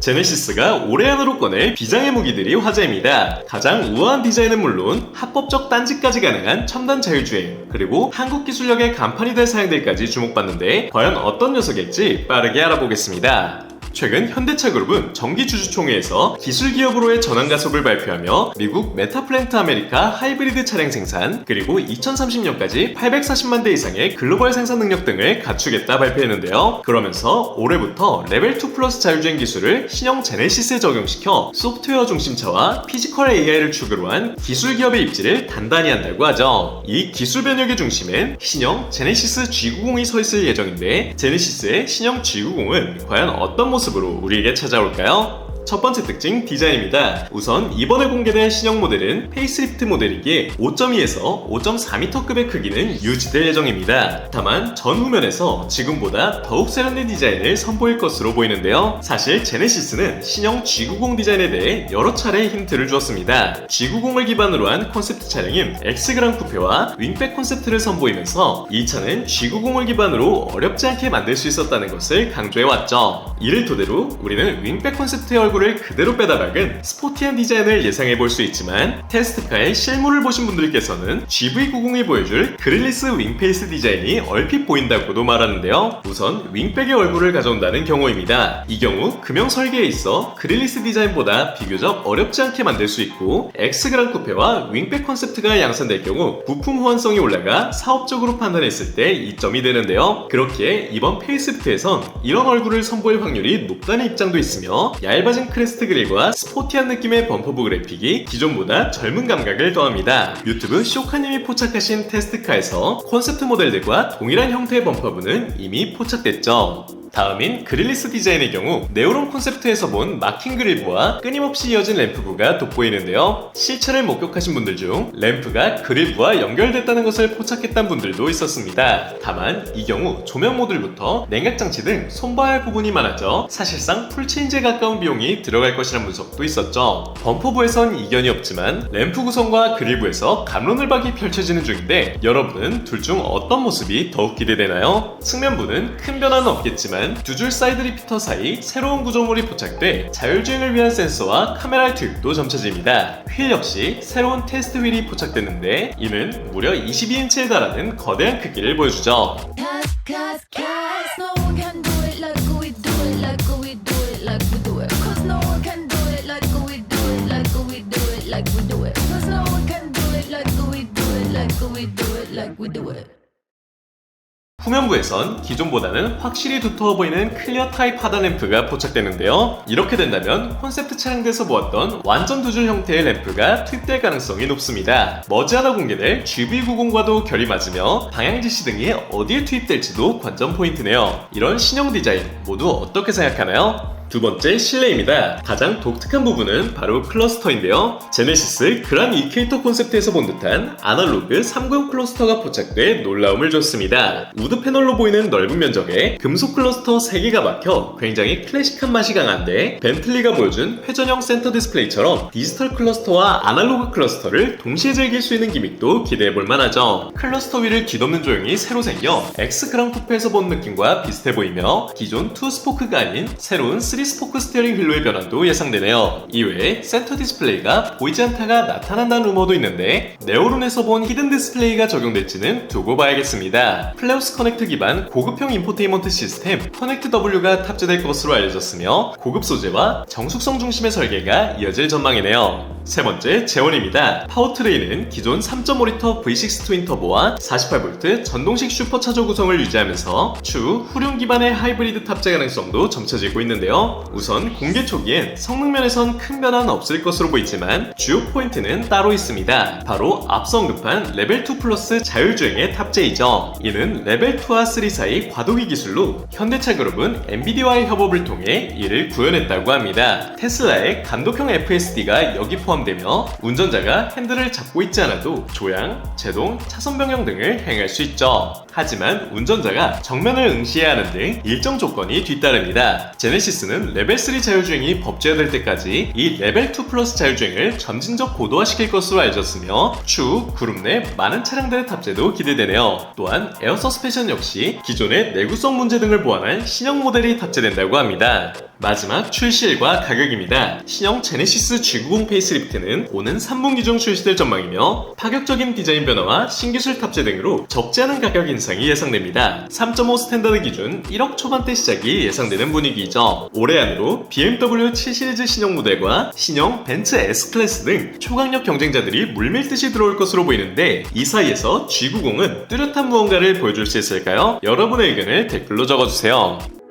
제네시스가 올해 안으로 꺼낼 비장의 무기들이 화제입니다. 가장 우아한 디자인은 물론 합법적 딴지까지 가능한 첨단 자율주행, 그리고 한국 기술력의 간판이 될 사양들까지 주목받는데 과연 어떤 녀석일지 빠르게 알아보겠습니다. 최근 현대차 그룹은 정기주주총회에서 기술기업으로의 전환 가속을 발표하며 미국 메타플랜트 아메리카 하이브리드 차량 생산, 그리고 2030년까지 840만 대 이상의 글로벌 생산 능력 등을 갖추겠다 발표했는데요. 그러면서 올해부터 레벨2 플러스 자율주행 기술을 신형 제네시스에 적용시켜 소프트웨어 중심차와 피지컬 AI를 축으로 한 기술기업의 입지를 단단히 한다고 하죠. 이 기술 변혁의 중심엔 신형 제네시스 G90이 서 있을 예정인데, 제네시스의 신형 G90은 과연 어떤 모습으로 우리에게 찾아올까요? 첫 번째 특징, 디자인입니다. 우선 이번에 공개된 신형 모델은 페이스리프트 모델이기에 5.2에서 5.4m급의 크기는 유지될 예정입니다. 다만 전후면에서 지금보다 더욱 세련된 디자인을 선보일 것으로 보이는데요. 사실 제네시스는 신형 G90 디자인에 대해 여러 차례 힌트를 주었습니다. G90을 기반으로 한 콘셉트 차량인 X그랑 쿠페와 윙백 콘셉트를 선보이면서 이 차는 G90을 기반으로 어렵지 않게 만들 수 있었다는 것을 강조해왔죠. 이를 토대로 우리는 윙백 콘셉트의 얼굴을 그대로 빼다 박은 스포티한 디자인을 예상해볼 수 있지만, 테스트카의 실물을 보신 분들께서는 GV90이 보여줄 그릴리스 윙페이스 디자인이 얼핏 보인다고도 말하는데요. 우선 윙백의 얼굴을 가져온다는 경우입니다. 이 경우 금형 설계에 있어 그릴리스 디자인보다 비교적 어렵지 않게 만들 수 있고, X그랑 쿠페와 윙백 컨셉트가 양산될 경우 부품 호환성이 올라가 사업적으로 판단했을 때 이점이 되는데요. 그렇기에 이번 페이스리프트에선 이런 얼굴을 선보일 확률이 높다는 입장도 있으며, 얇아진 크레스트 그릴과 스포티한 느낌의 범퍼부 그래픽이 기존보다 젊은 감각을 더합니다. 유튜브 쇼카님이 포착하신 테스트카에서 콘셉트 모델들과 동일한 형태의 범퍼부는 이미 포착됐죠. 다음인 그릴리스 디자인의 경우 네오론 콘셉트에서 본 마킹 그릴부와 끊임없이 이어진 램프부가 돋보이는데요. 실체를 목격하신 분들 중 램프가 그릴부와 연결됐다는 것을 포착했던 분들도 있었습니다. 다만 이 경우 조명 모듈부터 냉각장치 등 손봐야 할 부분이 많아져 사실상 풀체인지에 가까운 비용이 들어갈 것이라는 분석도 있었죠. 범퍼부에선 이견이 없지만 램프 구성과 그릴부에서 감론을박이 펼쳐지는 중인데, 여러분은 둘 중 어떤 모습이 더욱 기대되나요? 측면부는 큰 변화는 없겠지만 두 줄 사이드 리피터 사이 새로운 구조물이 포착돼 자율주행을 위한 센서와 카메라의 투입도 점쳐집니다. 휠 역시 새로운 테스트 휠이 포착됐는데, 이는 무려 22인치에 달하는 거대한 크기를 보여주죠. 후면부에선 기존보다는 확실히 두터워 보이는 클리어 타입 하단 램프가 포착되는데요. 이렇게 된다면 콘셉트 차량들에서 보았던 완전 두 줄 형태의 램프가 투입될 가능성이 높습니다. 머지않아 공개될 GV90과도 결이 맞으며 방향 지시 등이 어디에 투입될지도 관전 포인트네요. 이런 신형 디자인 모두 어떻게 생각하나요? 두 번째, 실내입니다. 가장 독특한 부분은 바로 클러스터인데요. 제네시스 그란 이퀘이터 콘셉트에서 본 듯한 아날로그 3구형 클러스터가 포착돼 놀라움을 줬습니다. 우드 패널로 보이는 넓은 면적에 금속 클러스터 3개가 막혀 굉장히 클래식한 맛이 강한데, 벤틀리가 보여준 회전형 센터 디스플레이처럼 디지털 클러스터와 아날로그 클러스터를 동시에 즐길 수 있는 기믹도 기대해볼 만하죠. 클러스터 위를 뒤덮는 조형이 새로 생겨 X 그랑 쿠페에서 본 느낌과 비슷해 보이며, 기존 2스포크가 아닌 새로운 3스포크 스티어링 휠로의 변환도 예상되네요. 이외에 센터 디스플레이가 보이지 않다가 나타난다는 루머도 있는데, 네오론에서 본 히든 디스플레이가 적용될지는 두고 봐야겠습니다. 플레우스 커넥트 기반 고급형 인포테인먼트 시스템 커넥트 W가 탑재될 것으로 알려졌으며, 고급 소재와 정숙성 중심의 설계가 이어질 전망이네요. 세 번째, 제원입니다. 파워트레인은 기존 3.5L V6 트윈 터보와 48V 전동식 슈퍼차저 구성을 유지하면서 추후 후륜 기반의 하이브리드 탑재 가능성도 점쳐지고 있는데요. 우선 공개 초기엔 성능 면에선 큰 변화는 없을 것으로 보이지만 주요 포인트는 따로 있습니다. 바로 앞서 언급한 레벨2 플러스 자율주행의 탑재이죠. 이는 레벨2와 3 사이 과도기 기술로 현대차 그룹은 엔비디아와의 협업을 통해 이를 구현했다고 합니다. 테슬라의 감독형 FSD가 여기 포함되며 운전자가 핸들을 잡고 있지 않아도 조향, 제동, 차선 변경 등을 행할 수 있죠. 하지만 운전자가 정면을 응시해야 하는 등 일정 조건이 뒤따릅니다. 제네시스는 레벨 3 자율주행이 법제화될 때까지 이 레벨 2 플러스 자율주행을 점진적 고도화시킬 것으로 알려졌으며, 추후 그룹 내 많은 차량들의 탑재도 기대되네요. 또한 에어 서스펜션 역시 기존의 내구성 문제 등을 보완한 신형 모델이 탑재된다고 합니다. 마지막 출시일과 가격입니다. 신형 제네시스 G90 페이스리프트는 오는 3분기 중 출시될 전망이며 파격적인 디자인 변화와 신기술 탑재 등으로 적지 않은 가격 인상이 예상됩니다. 3.5 스탠다드 기준 1억 초반대 시작이 예상되는 분위기이죠. 올해 안으로 BMW 7 시리즈 신형 모델과 신형 벤츠 S클래스 등 초강력 경쟁자들이 물밀듯이 들어올 것으로 보이는데 이 사이에서 G90은 뚜렷한 무언가를 보여줄 수 있을까요? 여러분의 의견을 댓글로 적어주세요.